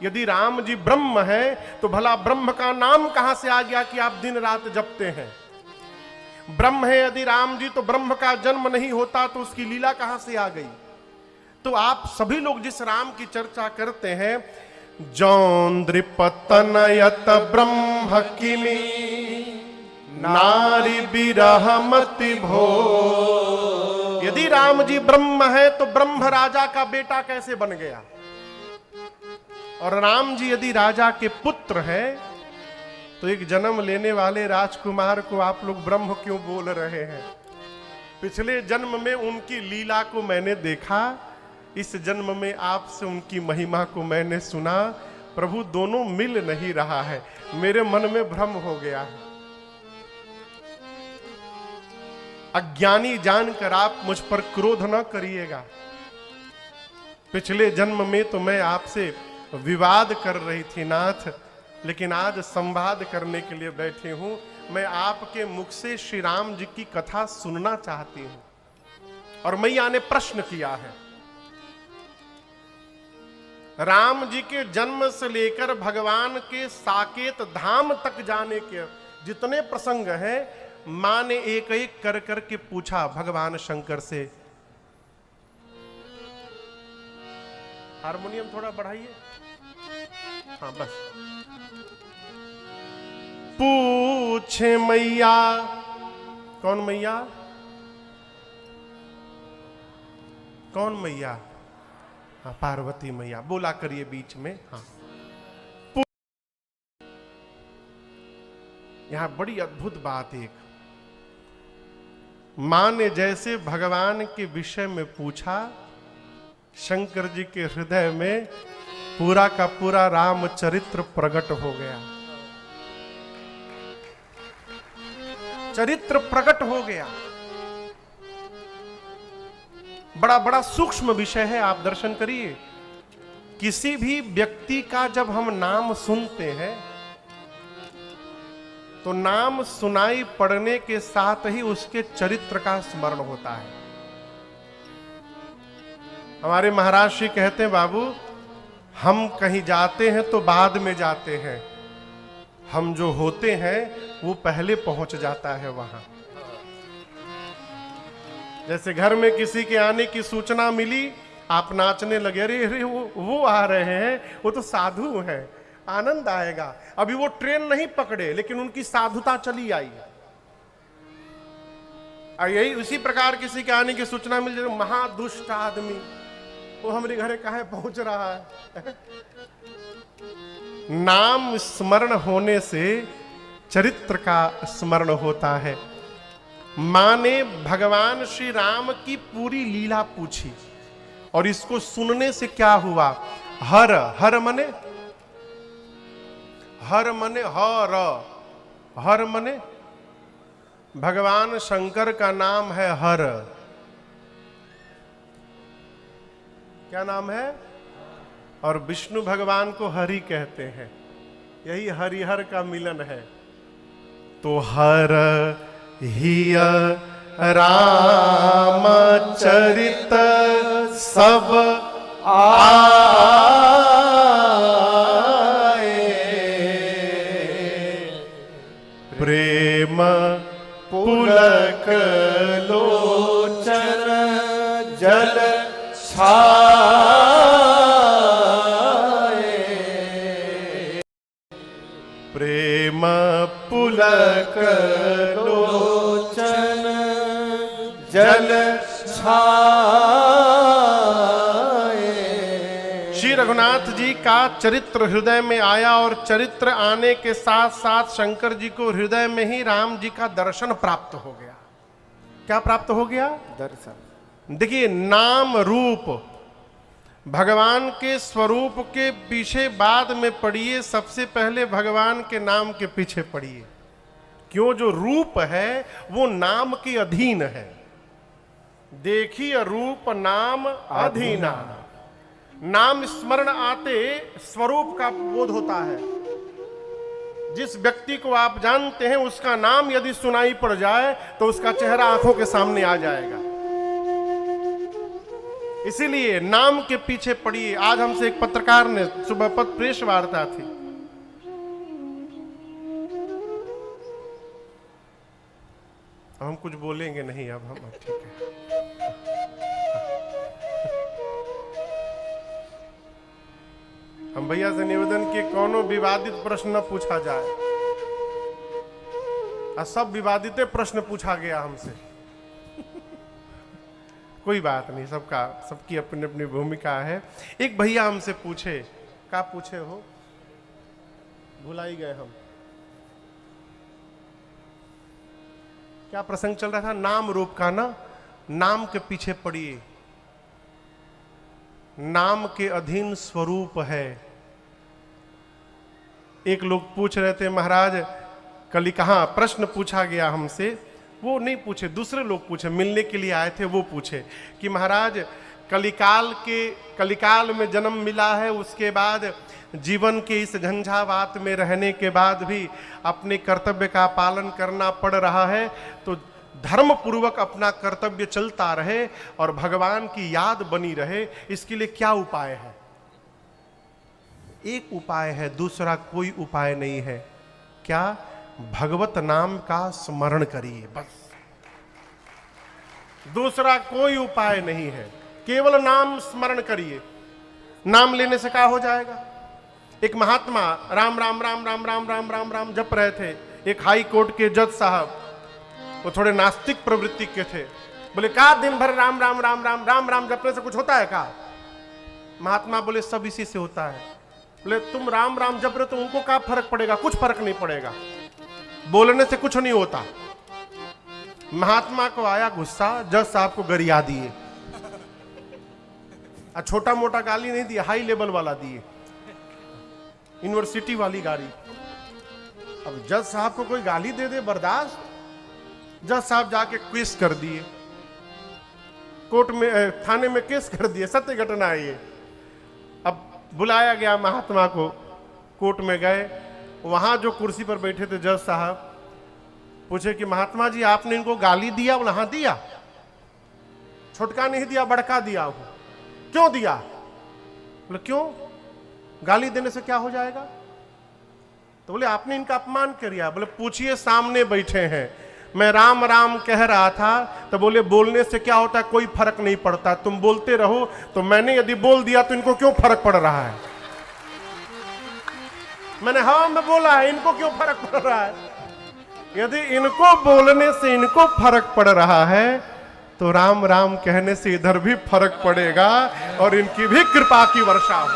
यदि राम जी ब्रह्म है तो भला ब्रह्म का नाम कहां से आ गया कि आप दिन रात जपते हैं? ब्रह्म है यदि राम जी, तो ब्रह्म का जन्म नहीं होता तो उसकी लीला कहां से आ गई? तो आप सभी लोग जिस राम की चर्चा करते हैं, जौन्द्रिपतनयत ब्रह्म किमि नारी बिरहमति भो। यदि राम जी ब्रह्म है तो ब्रह्म राजा का बेटा कैसे बन गया? और राम जी यदि राजा के पुत्र है तो एक जन्म लेने वाले राजकुमार को आप लोग ब्रह्म क्यों बोल रहे हैं? पिछले जन्म में उनकी लीला को मैंने देखा, इस जन्म में आपसे उनकी महिमा को मैंने सुना। प्रभु दोनों मिल नहीं रहा है, मेरे मन में भ्रम हो गया है। अज्ञानी जानकर आप मुझ पर क्रोध न करिएगा। पिछले जन्म में तो मैं आपसे विवाद कर रही थी नाथ, लेकिन आज संवाद करने के लिए बैठी हूं। मैं आपके मुख से श्री राम जी की कथा सुनना चाहती हूं। और मैया ने प्रश्न किया है, राम जी के जन्म से लेकर भगवान के साकेत धाम तक जाने के जितने प्रसंग हैं, मां ने एक एक कर करके पूछा भगवान शंकर से। हारमोनियम थोड़ा बढ़ाइए, हाँ बस। पूछे मैया, कौन मैया? कौन मैया? हाँ, पार्वती मैया। बोला करिए बीच में। हाँ, यहां बड़ी अद्भुत बात एक, मां ने जैसे भगवान के विषय में पूछा, शंकर जी के हृदय में पूरा का पूरा रामचरित्र प्रकट हो गया। चरित्र प्रकट हो गया। बड़ा बड़ा सूक्ष्म विषय है, आप दर्शन करिए। किसी भी व्यक्ति का जब हम नाम सुनते हैं तो नाम सुनाई पड़ने के साथ ही उसके चरित्र का स्मरण होता है। हमारे महाराज श्री कहते हैं, बाबू हम कहीं जाते हैं तो बाद में जाते हैं, हम जो होते हैं वो पहले पहुंच जाता है वहां। जैसे घर में किसी के आने की सूचना मिली, आप नाचने लगे, अरे अरे वो आ रहे हैं, वो तो साधु हैं, आनंद आएगा। अभी वो ट्रेन नहीं पकड़े लेकिन उनकी साधुता चली आई। और यही उसी प्रकार किसी के आने की सूचना मिल जाए, महादुष्ट आदमी, वो हमारे घरे कहाँ पहुंच रहा है। नाम स्मरण होने से चरित्र का स्मरण होता है। मां ने भगवान श्री राम की पूरी लीला पूछी और इसको सुनने से क्या हुआ? हर, हर मने, हर मने हर, हर मने भगवान शंकर का नाम है हर। क्या नाम है? और विष्णु भगवान को हरि कहते हैं। यही हरिहर का मिलन है। तो हर हिय रामचरित सब आए, प्रेम पुलक लोचन जल छाए, प्रेम पुलक लोचन जल छाए। श्री रघुनाथ जी का चरित्र हृदय में आया और चरित्र आने के साथ साथ शंकर जी को हृदय में ही राम जी का दर्शन प्राप्त हो गया। क्या प्राप्त हो गया? दर्शन। देखिए, नाम रूप भगवान के स्वरूप के पीछे बाद में पढ़िए, सबसे पहले भगवान के नाम के पीछे पढ़िए। क्यों? जो रूप है वो नाम के अधीन है। देखिए रूप नाम अधीना। नाम स्मरण आते स्वरूप का बोध होता है। जिस व्यक्ति को आप जानते हैं उसका नाम यदि सुनाई पड़ जाए तो उसका चेहरा आंखों के सामने आ जाएगा। इसीलिए नाम के पीछे पड़िए। आज हमसे एक पत्रकार ने, सुबह पत्र प्रेस वार्ता थी, अब हम कुछ बोलेंगे नहीं, अब हम ठीक है। हम भैया से निवेदन किए कोनो विवादित प्रश्न न पूछा जाए, और सब विवादित प्रश्न पूछा गया हमसे। कोई बात नहीं, सबकी अपनी अपनी भूमिका है। एक भैया हमसे पूछे, क्या पूछे हो, भुला ही गए हम, क्या प्रसंग चल रहा था, नाम रूप का ना, नाम के पीछे पड़िए, नाम के अधीन स्वरूप है। एक लोग पूछ रहे थे महाराज कल कहाँ, प्रश्न पूछा गया हमसे, वो नहीं पूछे, दूसरे लोग पूछे, मिलने के लिए आए थे, वो पूछे कि महाराज कलिकाल में जन्म मिला है, उसके बाद जीवन के इस झंझावात में रहने के बाद भी अपने कर्तव्य का पालन करना पड़ रहा है, तो धर्म पूर्वक अपना कर्तव्य चलता रहे और भगवान की याद बनी रहे, इसके लिए क्या उपाय है? एक उपाय है, दूसरा कोई उपाय नहीं है। क्या? भगवत नाम का स्मरण करिए, बस, दूसरा कोई उपाय नहीं है। केवल नाम स्मरण करिए। नाम लेने से क्या हो जाएगा? एक महात्मा राम राम राम राम राम राम राम राम जप रहे थे। एक हाई कोर्ट के जज साहब, वो थोड़े नास्तिक प्रवृत्ति के थे, बोले का दिन भर राम राम राम राम राम राम जपने से कुछ होता है का? महात्मा बोले सब इसी से होता है। बोले तुम राम राम जप रहे तो उनको क्या फर्क पड़ेगा? कुछ फर्क नहीं पड़ेगा, बोलने से कुछ नहीं होता। महात्मा को आया गुस्सा, जज साहब को गरिया दिए, छोटा मोटा गाली नहीं दिया, हाई लेवल वाला दिए, यूनिवर्सिटी वाली गाली। अब जज साहब को कोई गाली दे दे बर्दाश्त? जज साहब जाके केस कर दिए, कोर्ट में, थाने में केस कर दिए, सत्य घटना है ये। अब बुलाया गया महात्मा को, कोर्ट में गए, वहां जो कुर्सी पर बैठे थे जज साहब पूछे कि महात्मा जी आपने इनको गाली दिया? बोला हाँ दिया, छोटका नहीं दिया, बड़का दिया। क्यों दिया? बोले क्यों, गाली देने से क्या हो जाएगा? तो बोले आपने इनका अपमान किया। बोले पूछिए, सामने बैठे हैं, मैं राम राम कह रहा था, तो बोले बोलने से क्या होता है? कोई फर्क नहीं पड़ता, तुम बोलते रहो। तो मैंने यदि बोल दिया तो इनको क्यों फर्क पड़ रहा है? मैंने हाँ मैं बोला है, इनको क्यों फर्क पड़ रहा है? यदि इनको बोलने से इनको फर्क पड़ रहा है तो राम राम कहने से इधर भी फर्क पड़ेगा और इनकी भी कृपा की वर्षा हो।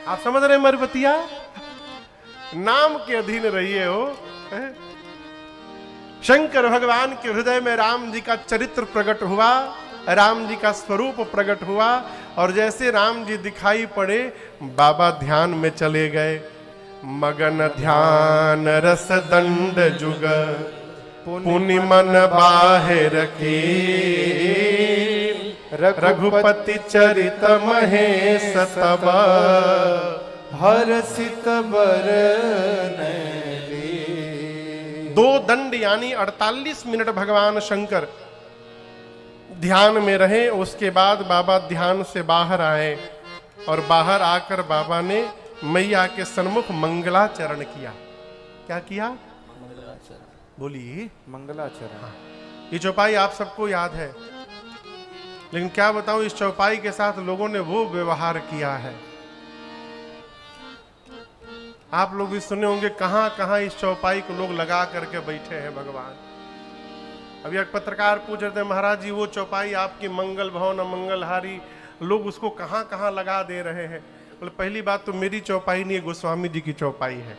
आप समझ रहे मरबतिया? नाम के अधीन रहिए हो। शंकर भगवान के हृदय में राम जी का चरित्र प्रकट हुआ, राम जी का स्वरूप प्रकट हुआ, और जैसे राम जी दिखाई पड़े बाबा ध्यान में चले गए। मगन ध्यान रस दंड जुग पुनि मन बाहिर रखे, रघुपति चरित महेश तब हर्षित बरन। 2 दंड यानी 48 मिनट भगवान शंकर ध्यान में रहे। उसके बाद बाबा ध्यान से बाहर आए और बाहर आकर बाबा ने मैया के सन्मुख मंगलाचरण किया। क्या किया? मंगलाचरण। बोलिए मंगलाचरण। हाँ। ये चौपाई आप सबको याद है, लेकिन क्या बताऊं, इस चौपाई के साथ लोगों ने वो व्यवहार किया है। आप लोग भी सुने होंगे कहां कहां इस चौपाई को लोग लगा करके बैठे हैं भगवान। अभी एक पत्रकार पूछ रहे थे, महाराज जी वो चौपाई आपकी मंगल भवन मंगलहारी, लोग उसको कहां कहां लगा दे रहे हैं। बोले पहली बात तो मेरी चौपाई नहीं है, गोस्वामी जी की चौपाई है,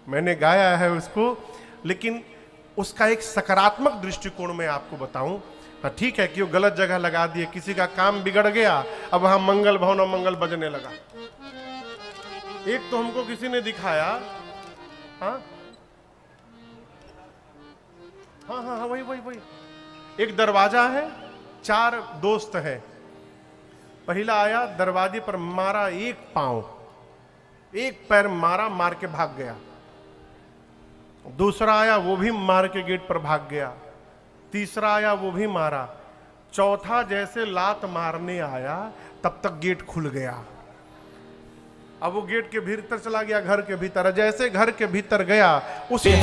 मैंने गाया है उसको, लेकिन उसका एक सकारात्मक दृष्टिकोण में आपको बताऊं। ठीक है कि वो गलत जगह लगा दिए, किसी का काम बिगड़ गया, अब वहां मंगल भवन और मंगल बजने लगा। एक तो हमको किसी ने दिखाया, हाँ हाँ हाँ हाँ वही एक दरवाजा है, 4 दोस्त हैं। पहला आया, दरवाजे पर मारा, एक पांव, एक पैर मारा, मार के भाग गया। दूसरा आया, वो भी मार के गेट पर भाग गया। तीसरा आया, वो भी मारा। चौथा जैसे लात मारने आया तब तक गेट खुल गया। अब वो गेट के भीतर चला गया, घर के भीतर। जैसे घर के भीतर गया उसी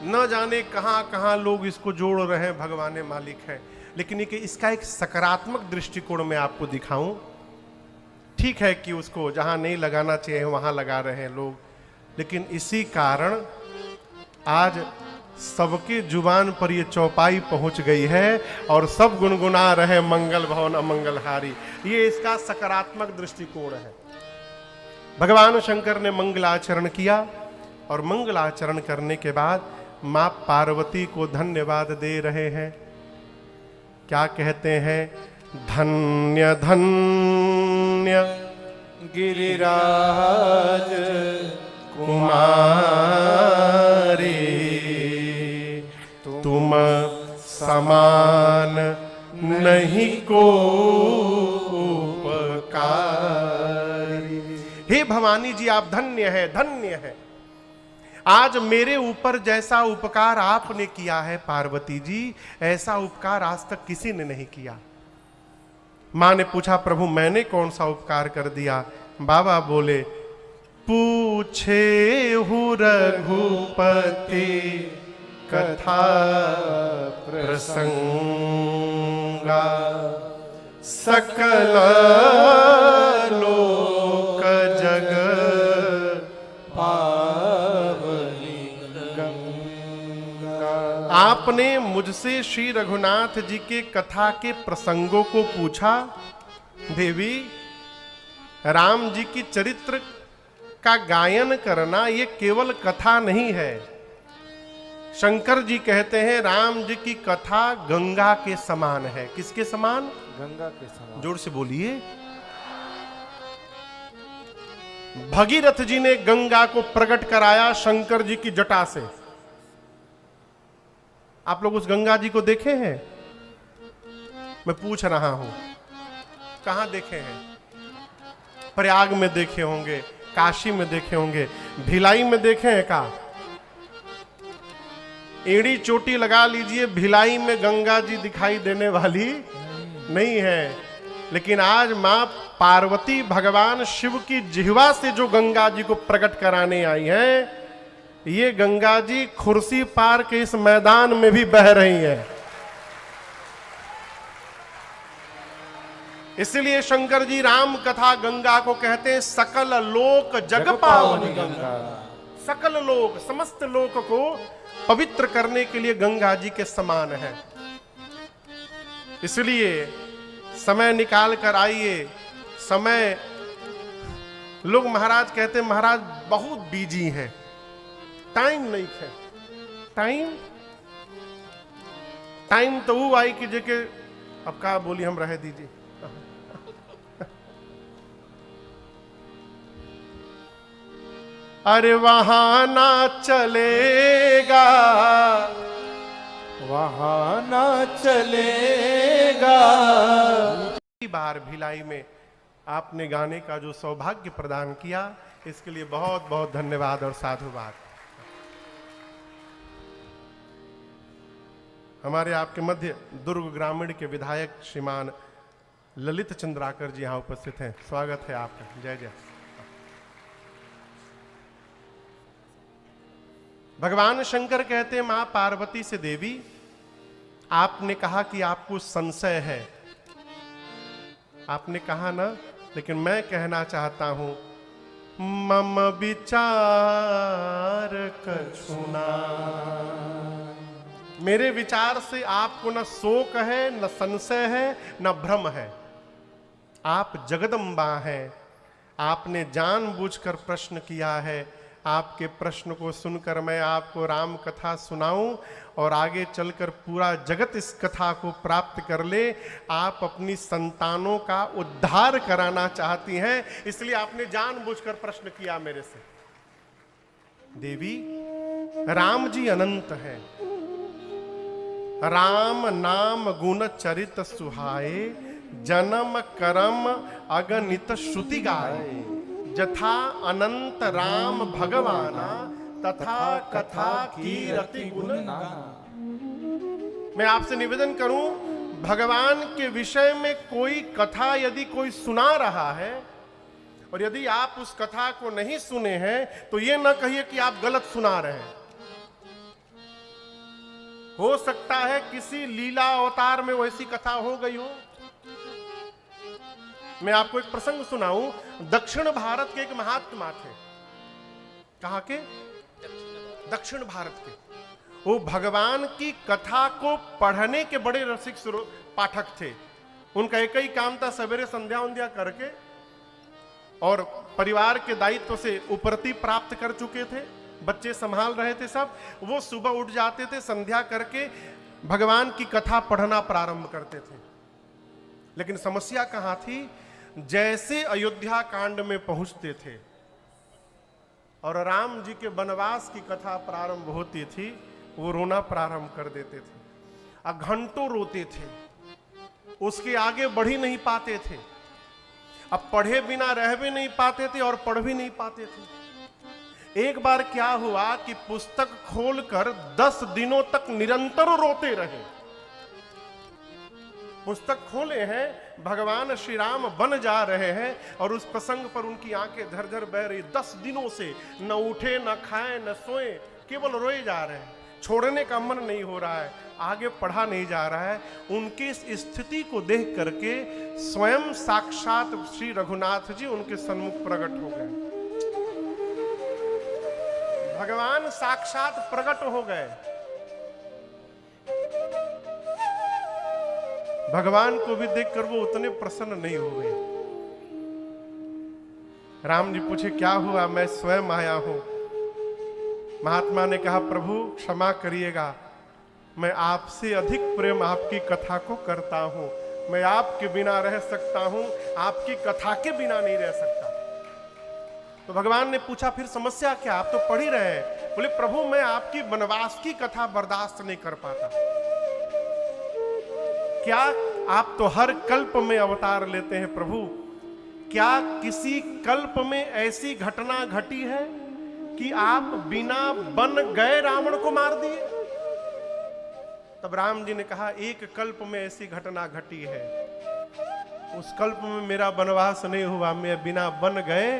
न जाने कहां कहां लोग इसको जोड़ रहे हैं, भगवान मालिक है। लेकिन इसका एक सकारात्मक दृष्टिकोण में आपको दिखाऊं। ठीक है कि उसको जहां नहीं लगाना चाहिए वहां लगा रहे हैं लोग, लेकिन इसी कारण आज सबके जुबान पर ये चौपाई पहुंच गई है और सब गुनगुना रहे मंगल भवन अमंगलहारी। ये इसका सकारात्मक दृष्टिकोण है। भगवान शंकर ने मंगलाचरण किया और मंगलाचरण करने के बाद मां पार्वती को धन्यवाद दे रहे हैं। क्या कहते हैं? धन्य धन्य गिरिराज कुमारी, तुम समान नहीं को उपकारी। हे भवानी जी, आप धन्य है, धन्य है। आज मेरे ऊपर जैसा उपकार आपने किया है पार्वती जी, ऐसा उपकार आज तक किसी ने नहीं किया। मां ने पूछा, प्रभु मैंने कौन सा उपकार कर दिया? बाबा बोले, पूछे हूँ रघुपति कथा प्रसंगा, सकल लोक जग पावनी गंगा। आपने मुझसे श्री रघुनाथ जी के कथा के प्रसंगों को पूछा। देवी, राम जी की चरित्र का गायन करना ये केवल कथा नहीं है। शंकर जी कहते हैं राम जी की कथा गंगा के समान है। किसके समान? गंगा के समान। जोर से बोलिए। भगीरथ जी ने गंगा को प्रकट कराया शंकर जी की जटा से। आप लोग उस गंगा जी को देखे हैं? मैं पूछ रहा हूं, कहां देखे हैं? प्रयाग में देखे होंगे, काशी में देखे होंगे, भिलाई में देखे हैं का? एड़ी चोटी लगा लीजिए, भिलाई में गंगा जी दिखाई देने वाली नहीं है। लेकिन आज मां पार्वती भगवान शिव की जिह्वा से जो गंगा जी को प्रकट कराने आई हैं, ये गंगा जी खुर्सी पार के इस मैदान में भी बह रही है। इसलिए शंकर जी राम कथा गंगा को कहते हैं सकल लोक जग पावनी गंगा। सकल लोक, समस्त लोक को पवित्र करने के लिए गंगा जी के समान है। इसलिए समय निकाल कर आइए। समय, लोग महाराज कहते हैं महाराज बहुत बिजी हैं, टाइम नहीं है। टाइम तो वो आई कि जेके अब का बोली हम रह दीजिए। अरे वहां ना चलेगा, वहां ना चलेगा। बार भिलाई में आपने गाने का जो सौभाग्य प्रदान किया, इसके लिए बहुत बहुत धन्यवाद और साधुवाद। हमारे आपके मध्य दुर्ग ग्रामीण के विधायक श्रीमान ललित चंद्राकर जी यहां उपस्थित हैं। स्वागत है आपका। जय जय। भगवान शंकर कहते हैं मां पार्वती से, देवी आपने कहा कि आपको संशय है, आपने कहा ना, लेकिन मैं कहना चाहता हूं, मम विचार कछुना। मेरे विचार से आपको न शोक है, न संशय है, न भ्रम है। आप जगदम्बा हैं। आपने जानबूझकर प्रश्न किया है। आपके प्रश्न को सुनकर मैं आपको राम कथा सुनाऊं और आगे चलकर पूरा जगत इस कथा को प्राप्त कर ले। आप अपनी संतानों का उद्धार कराना चाहती हैं, इसलिए आपने जानबूझकर प्रश्न किया मेरे से। देवी, राम जी अनंत हैं। राम नाम गुण चरित सुहाए, जन्म कर्म अगणित श्रुति गाए। जथा अनंत राम भगवाना, तथा कथा कीरति गुण नाना। मैं आपसे निवेदन करूं, भगवान के विषय में कोई कथा यदि कोई सुना रहा है और यदि आप उस कथा को नहीं सुने हैं तो यह न कहिए कि आप गलत सुना रहे हैं। हो सकता है किसी लीला अवतार में वैसी कथा हो गई हो। मैं आपको एक प्रसंग सुनाऊं। दक्षिण भारत के एक महात्मा थे। कहां के? दक्षिण भारत के। वो भगवान की कथा को पढ़ने के बड़े रसिक पाठक थे। उनका एक ही काम था, सवेरे संध्या उंध्या करके और परिवार के दायित्व से उपरति प्राप्त कर चुके थे, बच्चे संभाल रहे थे सब। वो सुबह उठ जाते थे, संध्या करके भगवान की कथा पढ़ना प्रारंभ करते थे। लेकिन समस्या कहां थी? जैसे अयोध्या कांड में पहुंचते थे और राम जी के वनवास की कथा प्रारंभ होती थी, वो रोना प्रारंभ कर देते थे। घंटों रोते थे, उसके आगे बढ़ ही नहीं पाते थे। अब पढ़े बिना रह भी नहीं पाते थे और पढ़ भी नहीं पाते थे। एक बार क्या हुआ कि पुस्तक खोलकर 10 दिनों तक निरंतर रोते रहे। पुस्तक खोले हैं, भगवान श्री राम बन जा रहे हैं और उस प्रसंग पर उनकी आंखें झरझर बह रही। 10 दिनों से न उठे, न खाए, न सोए, केवल रोए जा रहे हैं। छोड़ने का मन नहीं हो रहा है, आगे पढ़ा नहीं जा रहा है। उनकी इस स्थिति को देख करके स्वयं साक्षात श्री रघुनाथ जी उनके सन्मुख प्रकट हो गए। भगवान साक्षात प्रकट हो गए। भगवान को भी देखकर वो उतने प्रसन्न नहीं हुए। राम जी पूछे, क्या हुआ? मैं स्वयं आया हूं। महात्मा ने कहा, प्रभु क्षमा करिएगा, मैं आपसे अधिक प्रेम आपकी कथा को करता हूं। मैं आपके बिना रह सकता हूं, आपकी कथा के बिना नहीं रह सकता। तो भगवान ने पूछा, फिर समस्या क्या? आप तो पढ़ ही रहे हैं। बोले, प्रभु मैं आपकी वनवास की कथा बर्दाश्त नहीं कर पाता। क्या आप तो हर कल्प में अवतार लेते हैं प्रभु, क्या किसी कल्प में ऐसी घटना घटी है कि आप बिना बन गए रावण को मार दिए? तब राम जी ने कहा, एक कल्प में ऐसी घटना घटी है, उस कल्प में मेरा वनवास नहीं हुआ, मैं बिना बन गए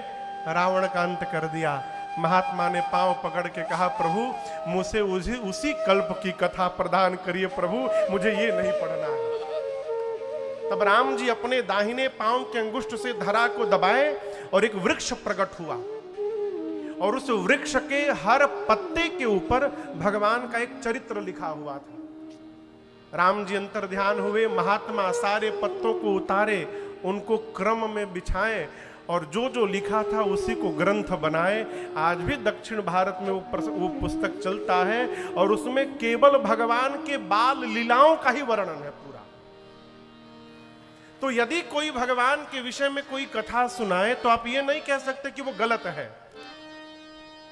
रावण का अंत कर दिया। महात्मा ने पांव पकड़ के कहा, प्रभु मुझे उसी कल्प की कथा प्रदान करिए प्रभु, मुझे ये नहीं पढ़ना है। तब राम जी अपने दाहिने पांव के अंगुष्ठ से धरा को दबाए और एक वृक्ष प्रकट हुआ और उस वृक्ष के हर पत्ते के ऊपर भगवान का एक चरित्र लिखा हुआ था। राम जी अंतर ध्यान हुए, महात्मा सारे पत्तों को उतारे, उनको क्रम में बिछाए और जो जो लिखा था उसी को ग्रंथ बनाए। आज भी दक्षिण भारत में वो पुस्तक चलता है और उसमें केवल भगवान के बाल लीलाओं का ही वर्णन है पूरा। तो यदि कोई भगवान के विषय में कोई कथा सुनाए तो आप ये नहीं कह सकते कि वो गलत है।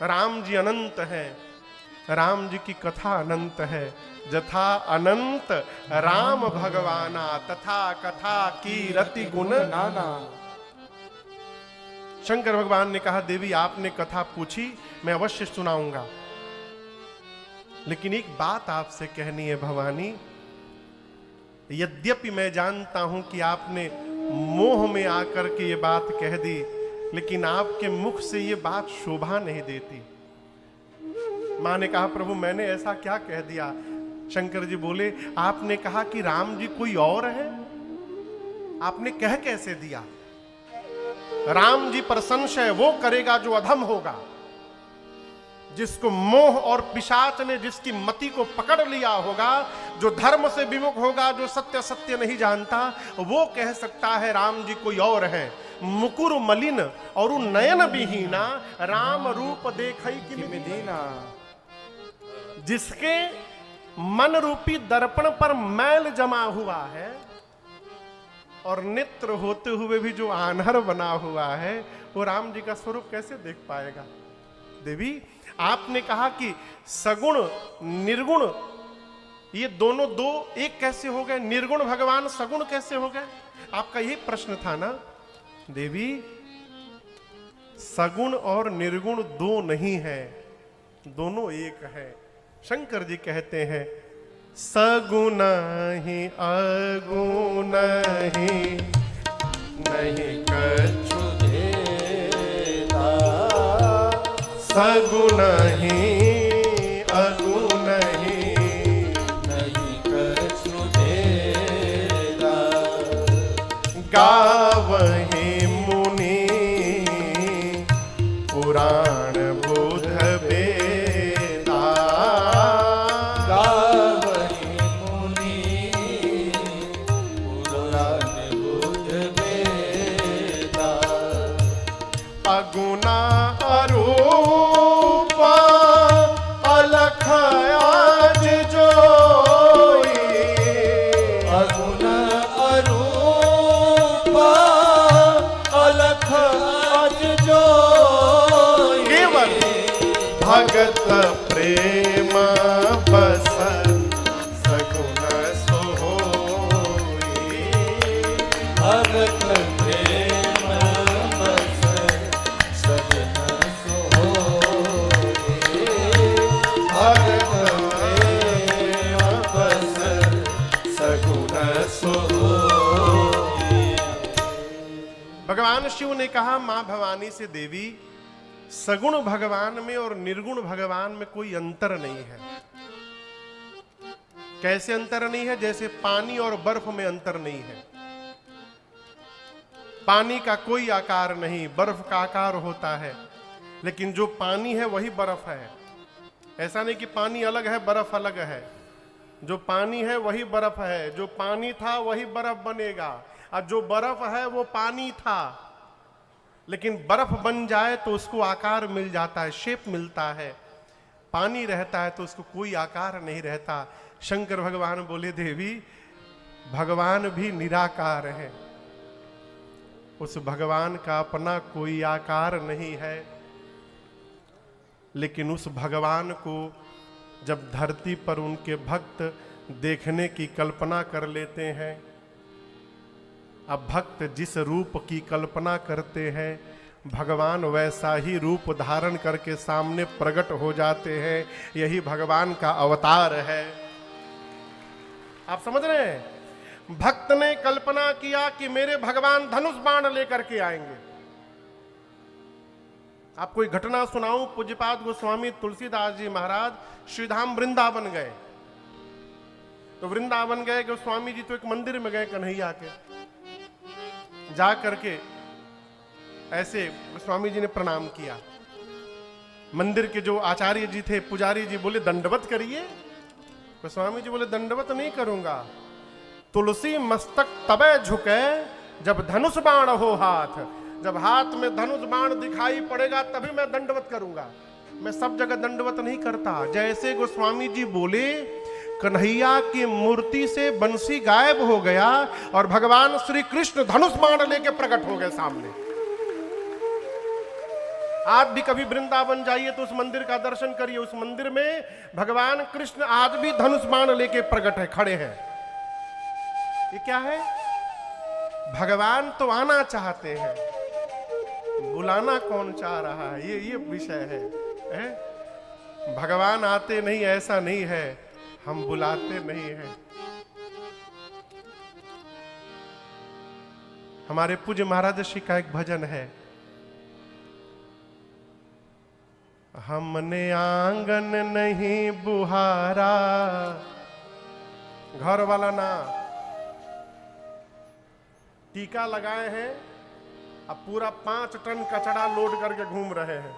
राम जी अनंत है, राम जी की कथा अनंत है। जथा अनंत राम भगवाना तथा कथा की रति गुण नाना। शंकर भगवान ने कहा, देवी आपने कथा पूछी, मैं अवश्य सुनाऊंगा, लेकिन एक बात आपसे कहनी है भवानी। यद्यपि मैं जानता हूं कि आपने मोह में आकर के ये बात कह दी, लेकिन आपके मुख से ये बात शोभा नहीं देती। मां ने कहा, प्रभु मैंने ऐसा क्या कह दिया? शंकर जी बोले, आपने कहा कि राम जी कोई और है। आपने कह कैसे दिया? राम जी पर संशय वो करेगा जो अधम होगा, जिसको मोह और पिशाच ने जिसकी मति को पकड़ लिया होगा, जो धर्म से विमुख होगा, जो सत्य सत्य नहीं जानता, वो कह सकता है राम जी कोई और है। मुकुर मलिन और नयन विहीना राम रूप देखई कि विधीना। जिसके मन रूपी दर्पण पर मैल जमा हुआ है और नेत्र होते हुए भी जो आन्हर बना हुआ है, वो राम जी का स्वरूप कैसे देख पाएगा? देवी आपने कहा कि सगुण निर्गुण ये दोनों दो एक कैसे हो गए? निर्गुण भगवान सगुण कैसे हो गए? आपका यही प्रश्न था ना देवी। सगुण और निर्गुण दो नहीं है, दोनों एक है। शंकर जी कहते हैं सगुण ही अगुण ही नहीं कछु देता, सगुण ही अगुण ही नहीं कछु देता, गावहि मुनि पुराण बुध वेदा, गावहि मुनि पुराण बुध वेदा, अगुना अरूपा अलख आज जोई, अगुण अरूपा अलख आज जोई, केवल भगत प्रेम बस सगुण सोई, भगत प्रेम बस सगुण सोई, भगत प्रेम बस सगुण सोई। भगवान शिव ने कहा मां भवानी से देवी सगुण भगवान में और निर्गुण भगवान में कोई अंतर नहीं है। कैसे अंतर नहीं है? जैसे पानी और बर्फ में अंतर नहीं है। पानी का कोई आकार नहीं, बर्फ का आकार होता है, लेकिन जो पानी है वही बर्फ है। ऐसा नहीं कि पानी अलग है बर्फ अलग है। जो पानी है वही बर्फ है, जो पानी था वही बर्फ बनेगा, और जो बर्फ है वो पानी था। लेकिन बर्फ बन जाए तो उसको आकार मिल जाता है, शेप मिलता है। पानी रहता है तो उसको कोई आकार नहीं रहता। शंकर भगवान बोले देवी भगवान भी निराकार है, उस भगवान का अपना कोई आकार नहीं है। लेकिन उस भगवान को जब धरती पर उनके भक्त देखने की कल्पना कर लेते हैं, अब भक्त जिस रूप की कल्पना करते हैं भगवान वैसा ही रूप धारण करके सामने प्रकट हो जाते हैं। यही भगवान का अवतार है। आप समझ रहे हैं? भक्त ने कल्पना किया कि मेरे भगवान धनुष बाण लेकर के आएंगे। आपको एक घटना सुनाऊं। पूज्यपाद गोस्वामी तुलसीदास जी महाराज श्रीधाम वृंदावन गए। तो वृंदावन गए गोस्वामी जी तो एक मंदिर में गए कन्हैया के। जा करके ऐसे स्वामी जी ने प्रणाम किया। मंदिर के जो आचार्य जी थे, पुजारी जी बोले दंडवत करिए। तो स्वामी जी बोले दंडवत नहीं करूंगा, तुलसी मस्तक तबे झुके जब धनुष बाण हो हाथ। जब हाथ में धनुष बाण दिखाई पड़ेगा तभी मैं दंडवत करूंगा, मैं सब जगह दंडवत नहीं करता। जैसे गोस्वामी जी बोले कन्हैया की मूर्ति से बंसी गायब हो गया और भगवान श्री कृष्ण धनुष बाण लेके प्रकट हो गए सामने। आप भी कभी वृंदावन जाइए तो उस मंदिर का दर्शन करिए। उस मंदिर में भगवान कृष्ण आज भी धनुष बाण लेके प्रकट है, खड़े हैं। ये क्या है? भगवान तो आना चाहते हैं, बुलाना कौन चाह रहा है, ये विषय है। भगवान आते नहीं ऐसा नहीं है, हम बुलाते नहीं हैं। हमारे पूज्य महाराज श्री का एक भजन है, हमने आंगन नहीं बुहारा। घर वाला ना, टीका लगाए हैं, अब पूरा 5 टन कचड़ा लोड करके घूम रहे हैं।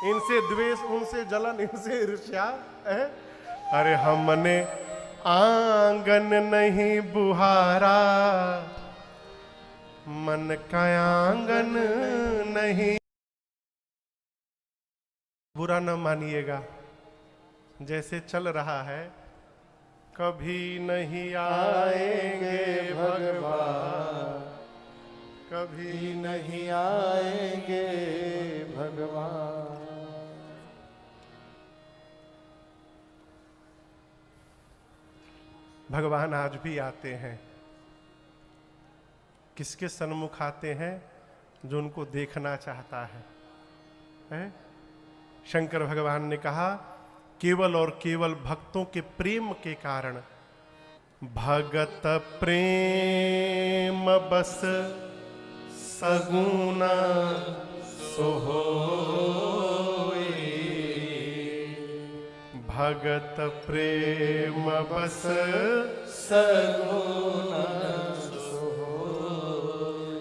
इनसे द्वेष, उनसे जलन, इनसे ईर्ष्या। अरे हमने आंगन नहीं बुहारा, मन का आंगन नहीं। बुरा न मानिएगा, जैसे चल रहा है, कभी नहीं आएंगे भगवान, कभी नहीं आएंगे भगवान। भगवान आज भी आते हैं। किसके सन्मुख आते हैं? जो उनको देखना चाहता है? शंकर भगवान ने कहा केवल और केवल भक्तों के प्रेम के कारण, भगत प्रेम बस सगुना सोहोई, भगत प्रेम बस सगुना।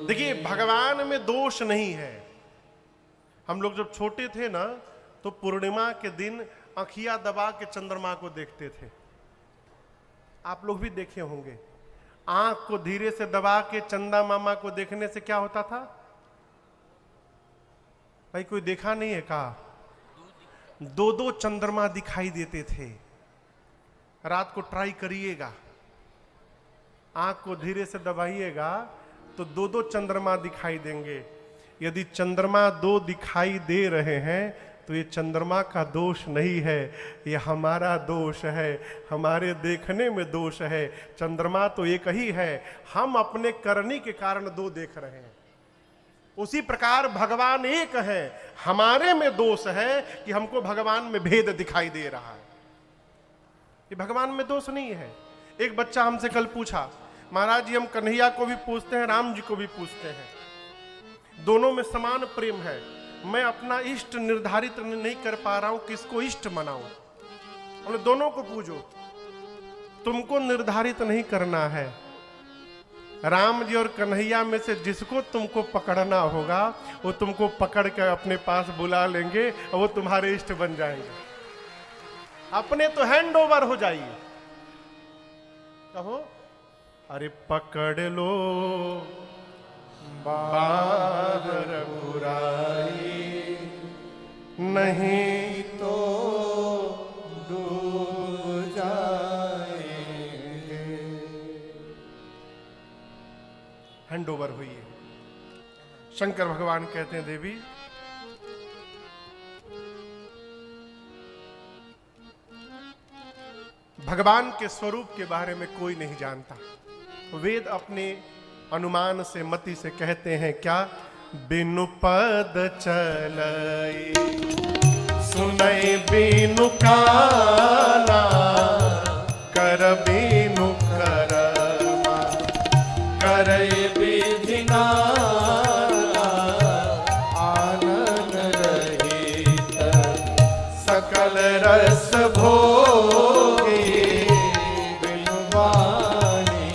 देखिए भगवान में दोष नहीं है। हम लोग जब छोटे थे ना तो पूर्णिमा के दिन आँखियां दबा के चंद्रमा को देखते थे। आप लोग भी देखे होंगे। आंख को धीरे से दबा के चंदा मामा को देखने से क्या होता था? भाई कोई देखा नहीं है का? दो दो चंद्रमा दिखाई देते थे। रात को ट्राई करिएगा, आंख को धीरे से दबाइएगा तो दो दो चंद्रमा दिखाई देंगे। यदि चंद्रमा दो दिखाई दे रहे हैं तो ये चंद्रमा का दोष नहीं है, ये हमारा दोष है, हमारे देखने में दोष है। चंद्रमा तो एक ही है, हम अपने करनी के कारण दो देख रहे हैं। उसी प्रकार भगवान एक है, हमारे में दोष है कि हमको भगवान में भेद दिखाई दे रहा है। ये भगवान में दोष नहीं है। एक बच्चा हमसे कल पूछा, महाराज जी हम कन्हैया को भी पूछते हैं, राम जी को भी पूछते हैं, दोनों में समान प्रेम है, मैं अपना इष्ट निर्धारित नहीं कर पा रहा हूं, किसको इष्ट मनाऊं? बोले दोनों को पूजो, तुमको निर्धारित नहीं करना है। राम जी और कन्हैया में से जिसको तुमको पकड़ना होगा वो तुमको पकड़ कर अपने पास बुला लेंगे और वो तुम्हारे इष्ट बन जाएंगे। अपने तो हैंड ओवर हो जाइए। कहो अरे पकड़ लो बादर बुराई, नहीं तो डूब जाएंगे। हैंड ओवर हुई है। शंकर भगवान कहते हैं देवी भगवान के स्वरूप के बारे में कोई नहीं जानता। वेद अपने अनुमान से मति से कहते हैं क्या? बिनु पद चलई सुनई बिनु काना, कर बिनु करमा, करई विधि नाना, आनंद रहित सकल रस भोगी, बिनु वाणी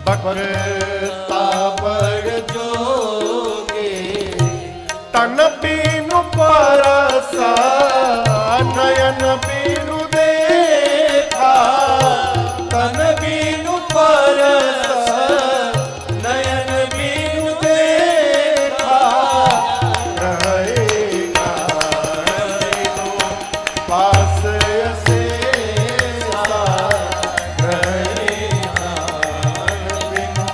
बकता बड़ जोगे, तन बिनु परसा, नयन बिनु देखा, तन बिनु परसा, नयन बिनु देखा, रहेगा पास असेसा, रहेगा बिनु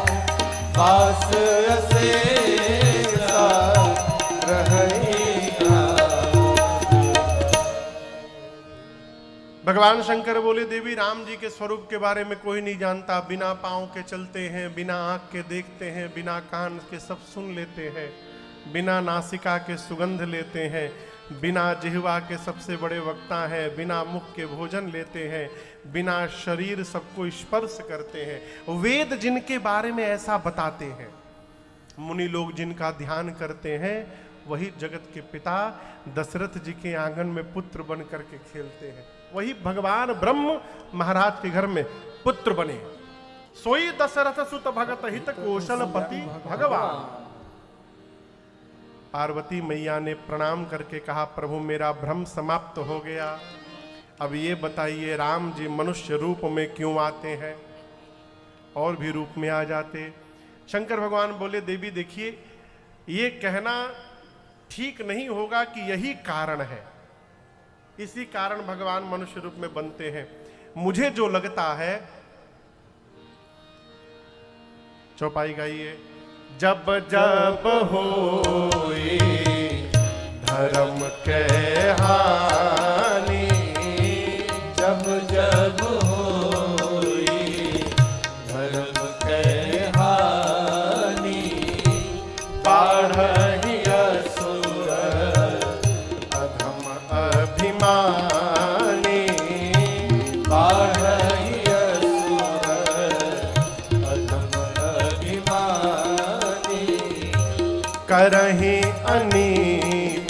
पास असेसा, रहेगा। भगवान शंकर बोले देवी राम जी के स्वरूप के बारे में कोई नहीं जानता। बिना पांव के चलते हैं, बिना आंख के देखते हैं, बिना कान के सब सुन लेते हैं, बिना नासिका के सुगंध लेते हैं, बिना जिह्वा के सबसे बड़े वक्ता हैं, बिना मुख के भोजन लेते हैं, बिना शरीर सबको स्पर्श करते हैं। वेद जिनके बारे में ऐसा बताते हैं, मुनि लोग जिनका ध्यान करते हैं, वही जगत के पिता दशरथ जी के आंगन में पुत्र बन करके खेलते हैं। वही भगवान ब्रह्म महाराज के घर में पुत्र बने। सोई दशरथ सुत भगत हित कौशलपति भगवान। पार्वती मैया ने प्रणाम करके कहा प्रभु मेरा भ्रम समाप्त हो गया। अब ये बताइए राम जी मनुष्य रूप में क्यों आते हैं? और भी रूप में आ जाते। शंकर भगवान बोले देवी देखिए ये कहना ठीक नहीं होगा कि यही कारण है, इसी कारण भगवान मनुष्य रूप में बनते हैं। मुझे जो लगता है, चौपाई गाइए। जब जब होई धर्म के हानि, जब जब होई धर्म के हानि, बाढ़हि असुर अधम करहि अनीति